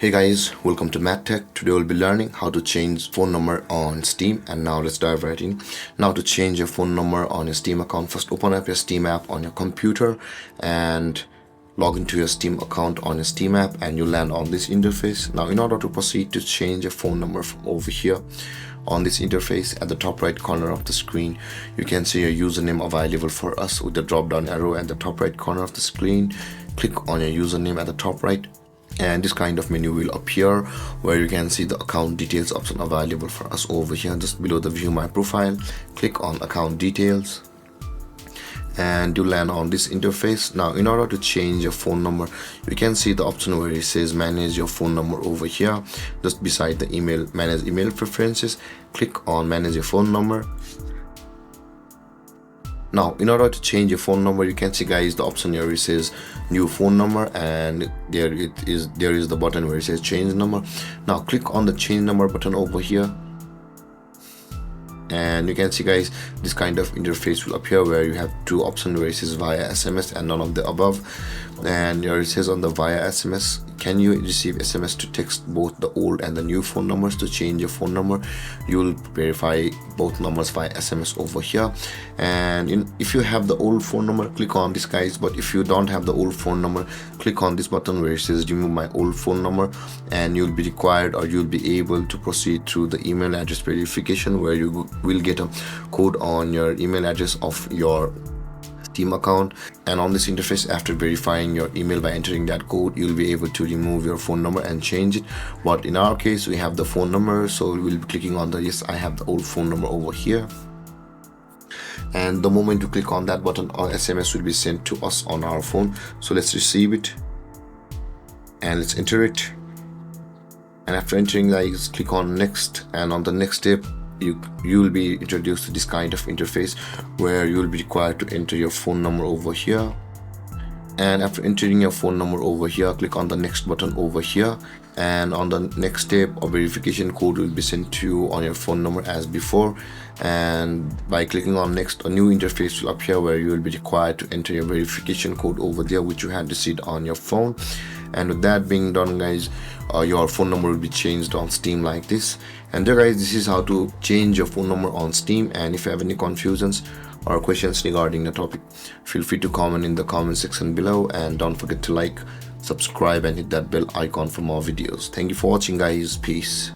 Hey guys, welcome to MadTech. Today we'll be learning how to change phone number on Steam, and now let's dive right in. Now to change your phone number on your Steam account, first open up your Steam app on your computer and log into your Steam account on your Steam app, and you land on this interface. Now in order to proceed to change your phone number from over here on this interface, at the top right corner of the screen you can see your username available for us with the drop down arrow at the top right corner of the screen. Click on your username at the top right, and this kind of menu will appear where you can see the account details option available for us over here. Just below the view my profile, click on account details and you land on this interface. Now in order to change your phone number, you can see the option where it says manage your phone number over here, just beside the email, manage email preferences. Click on manage your phone number. Now in order to change your phone number, you can see guys the option here it says new phone number, and there is the button where it says change number. Now click on the change number button over here, and you can see guys this kind of interface will appear where you have two options where it says via SMS and none of the above. And here it says on the via SMS, can you receive SMS to text both the old and the new phone numbers? To change your phone number, you will verify both numbers via SMS over here. And if you have the old phone number, click on this guys, but if you don't have the old phone number, click on this button where it says remove my old phone number, and you'll be required, or you'll be able to proceed through the email address verification, where you will get a code on your email address of your Steam account. And on this interface, after verifying your email by entering that code, you'll be able to remove your phone number and change it. But in our case, we have the phone number, so we'll be clicking on the yes, I have the old phone number over here. And the moment you click on that button, our SMS will be sent to us on our phone. So let's receive it and let's enter it. And after entering, guys, click on next, and on the next step you will be introduced to this kind of interface where you will be required to enter your phone number over here. And after entering your phone number over here, click on the next button over here, and on the next step a verification code will be sent to you on your phone number as before. And by clicking on next, a new interface will appear where you will be required to enter your verification code over there which you had received on your phone. And with that being done, guys, your phone number will be changed on Steam like this. And there guys, this is how to change your phone number on Steam. And if you have any confusions or questions regarding the topic, feel free to comment in the comment section below, and don't forget to like, subscribe and hit that bell icon for more videos. Thank you for watching guys. Peace.